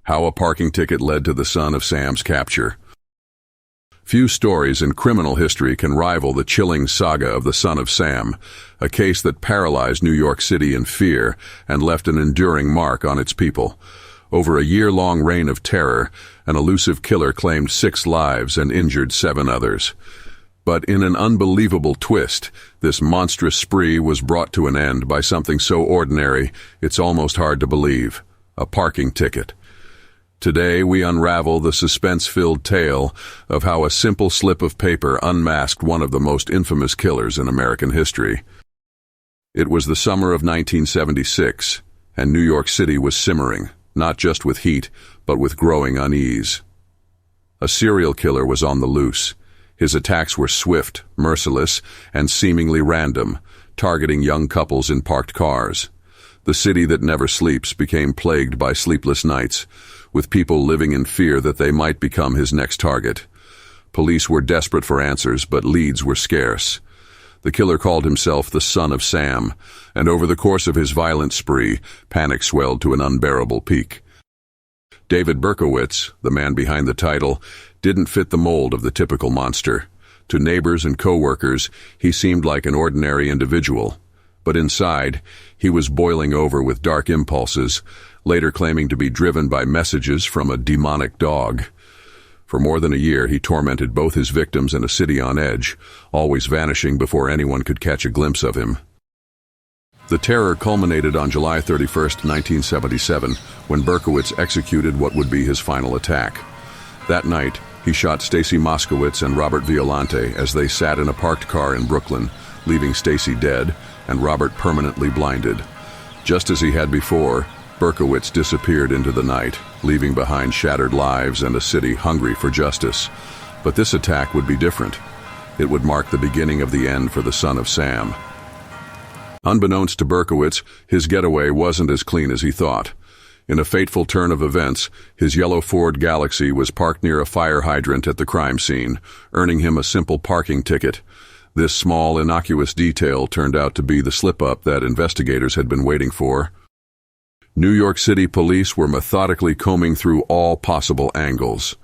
How a parking ticket led to the son of Sam's capture. Few stories in criminal history can rival the chilling saga of the son of Sam, a case that paralyzed New York City in fear and left an enduring mark on its people. Over a year-long reign of terror, an elusive killer claimed 6 lives and injured 7 others. But in an unbelievable twist, this monstrous spree was brought to an end by something so ordinary it's almost hard to believe: a parking ticket. Today we unravel the suspense-filled tale of how a simple slip of paper unmasked one of the most infamous killers in American history. It was the summer of 1976, and New York City was simmering, not just with heat, but with growing unease. A serial killer was on the loose. His attacks were swift, merciless, and seemingly random, targeting young couples in parked cars. The city that never sleeps became plagued by sleepless nights, with people living in fear that they might become his next target. Police were desperate for answers, but leads were scarce. The killer called himself the Son of Sam, and over the course of his violent spree, panic swelled to an unbearable peak. David Berkowitz, the man behind the title, didn't fit the mold of the typical monster. To neighbors and co-workers, he seemed like an ordinary individual. But inside, he was boiling over with dark impulses, later claiming to be driven by messages from a demonic dog. For more than a year, he tormented both his victims and a city on edge, always vanishing before anyone could catch a glimpse of him. The terror culminated on July 31, 1977, when Berkowitz executed what would be his final attack. That night, he shot Stacy Moskowitz and Robert Violante as they sat in a parked car in Brooklyn, leaving Stacy dead and Robert permanently blinded. Just as he had before, Berkowitz disappeared into the night, leaving behind shattered lives and a city hungry for justice. But this attack would be different. It would mark the beginning of the end for the son of Sam. Unbeknownst to Berkowitz, his getaway wasn't as clean as he thought. In a fateful turn of events, his yellow Ford Galaxie was parked near a fire hydrant at the crime scene, earning him a simple parking ticket. This small, innocuous detail turned out to be the slip-up that investigators had been waiting for. New York City police were methodically combing through all possible angles.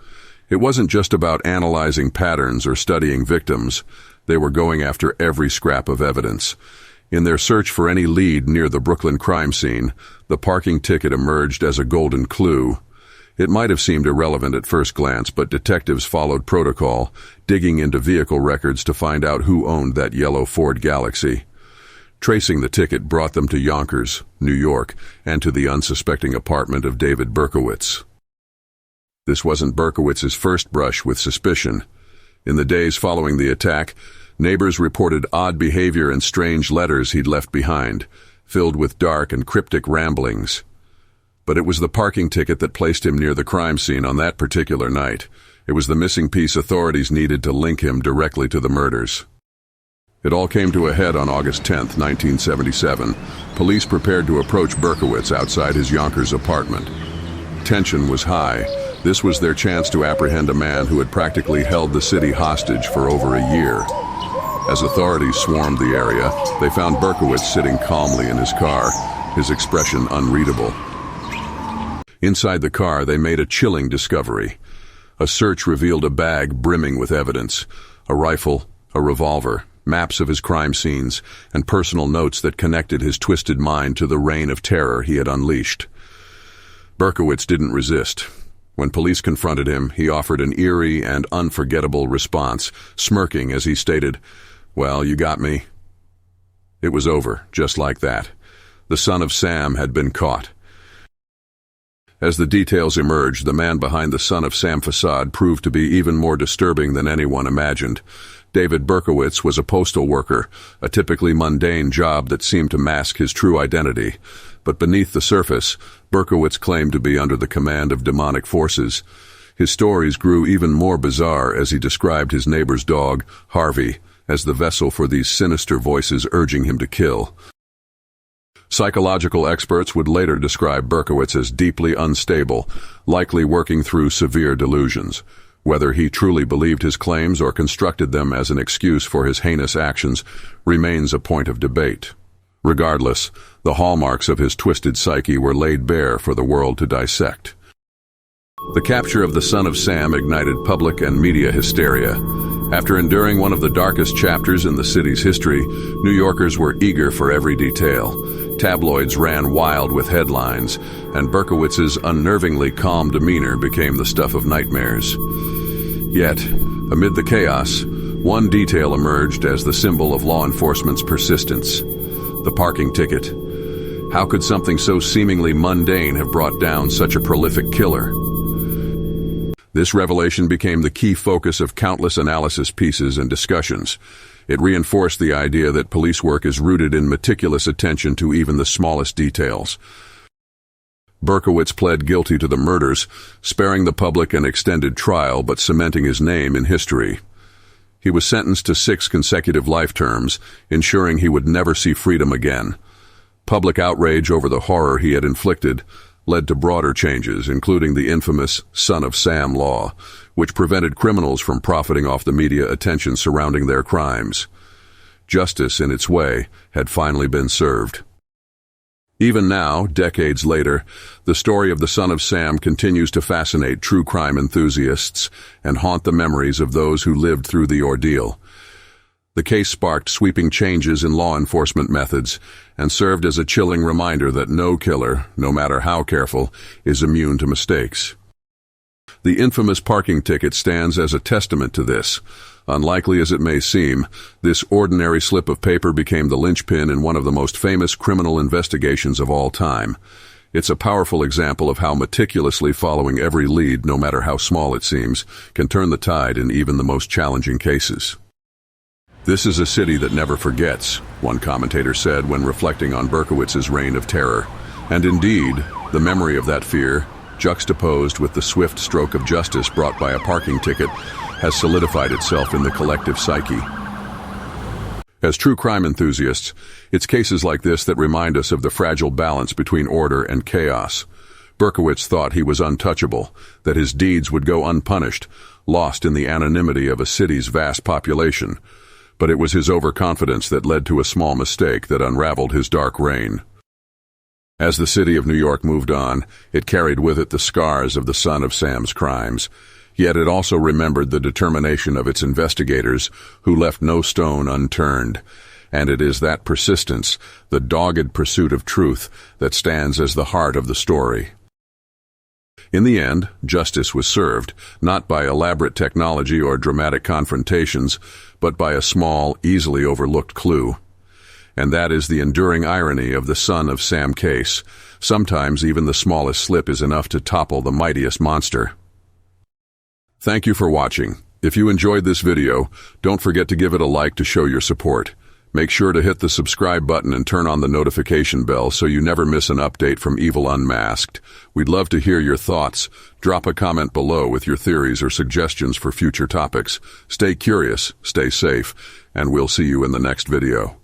It wasn't just about analyzing patterns or studying victims. They were going after every scrap of evidence. In their search for any lead near the Brooklyn crime scene, the parking ticket emerged as a golden clue. It might have seemed irrelevant at first glance, but detectives followed protocol, digging into vehicle records to find out who owned that yellow Ford Galaxie. Tracing the ticket brought them to Yonkers, New York, and to the unsuspecting apartment of David Berkowitz. This wasn't Berkowitz's first brush with suspicion. In the days following the attack, neighbors reported odd behavior and strange letters he'd left behind, filled with dark and cryptic ramblings. But it was the parking ticket that placed him near the crime scene on that particular night. It was the missing piece authorities needed to link him directly to the murders. It all came to a head on August 10, 1977. Police prepared to approach Berkowitz outside his Yonkers apartment. Tension was high. This was their chance to apprehend a man who had practically held the city hostage for over a year. As authorities swarmed the area, they found Berkowitz sitting calmly in his car, his expression unreadable. Inside the car, they made a chilling discovery. A search revealed a bag brimming with evidence: a rifle, a revolver, maps of his crime scenes, and personal notes that connected his twisted mind to the reign of terror he had unleashed. Berkowitz didn't resist. When police confronted him, he offered an eerie and unforgettable response, smirking as he stated, "Well, you got me." It was over, just like that. The son of Sam had been caught. As the details emerged, the man behind the Son of Sam facade proved to be even more disturbing than anyone imagined. David Berkowitz was a postal worker, a typically mundane job that seemed to mask his true identity. But beneath the surface, Berkowitz claimed to be under the command of demonic forces. His stories grew even more bizarre as he described his neighbor's dog, Harvey, as the vessel for these sinister voices urging him to kill. Psychological experts would later describe Berkowitz as deeply unstable, likely working through severe delusions. Whether he truly believed his claims or constructed them as an excuse for his heinous actions remains a point of debate. Regardless, the hallmarks of his twisted psyche were laid bare for the world to dissect. The capture of the son of Sam ignited public and media hysteria. After enduring one of the darkest chapters in the city's history, New Yorkers were eager for every detail. Tabloids ran wild with headlines, and Berkowitz's unnervingly calm demeanor became the stuff of nightmares. Yet, amid the chaos, one detail emerged as the symbol of law enforcement's persistence: the parking ticket. How could something so seemingly mundane have brought down such a prolific killer? This revelation became the key focus of countless analysis pieces and discussions. It reinforced the idea that police work is rooted in meticulous attention to even the smallest details. Berkowitz pled guilty to the murders, sparing the public an extended trial but cementing his name in history. He was sentenced to 6 consecutive life terms, ensuring he would never see freedom again. Public outrage over the horror he had inflicted led to broader changes, including the infamous Son of Sam law, which prevented criminals from profiting off the media attention surrounding their crimes. Justice, in its way, had finally been served. Even now, decades later, the story of the Son of Sam continues to fascinate true crime enthusiasts and haunt the memories of those who lived through the ordeal. The case sparked sweeping changes in law enforcement methods and served as a chilling reminder that no killer, no matter how careful, is immune to mistakes. The infamous parking ticket stands as a testament to this. Unlikely as it may seem, this ordinary slip of paper became the linchpin in one of the most famous criminal investigations of all time. It's a powerful example of how meticulously following every lead, no matter how small it seems, can turn the tide in even the most challenging cases. "This is a city that never forgets," one commentator said when reflecting on Berkowitz's reign of terror. And indeed, the memory of that fear, juxtaposed with the swift stroke of justice brought by a parking ticket, has solidified itself in the collective psyche. As true crime enthusiasts, it's cases like this that remind us of the fragile balance between order and chaos. Berkowitz thought he was untouchable, that his deeds would go unpunished, lost in the anonymity of a city's vast population. But it was his overconfidence that led to a small mistake that unraveled his dark reign. As the city of New York moved on, it carried with it the scars of the Son of Sam's crimes. Yet it also remembered the determination of its investigators, who left no stone unturned. And it is that persistence, the dogged pursuit of truth, that stands as the heart of the story. In the end, justice was served, not by elaborate technology or dramatic confrontations, but by a small, easily overlooked clue. And that is the enduring irony of the Son of Sam case. Sometimes even the smallest slip is enough to topple the mightiest monster. Thank you for watching. If you enjoyed this video, don't forget to give it a like to show your support. Make sure to hit the subscribe button and turn on the notification bell so you never miss an update from Evil Unmasked. We'd love to hear your thoughts. Drop a comment below with your theories or suggestions for future topics. Stay curious, stay safe, and we'll see you in the next video.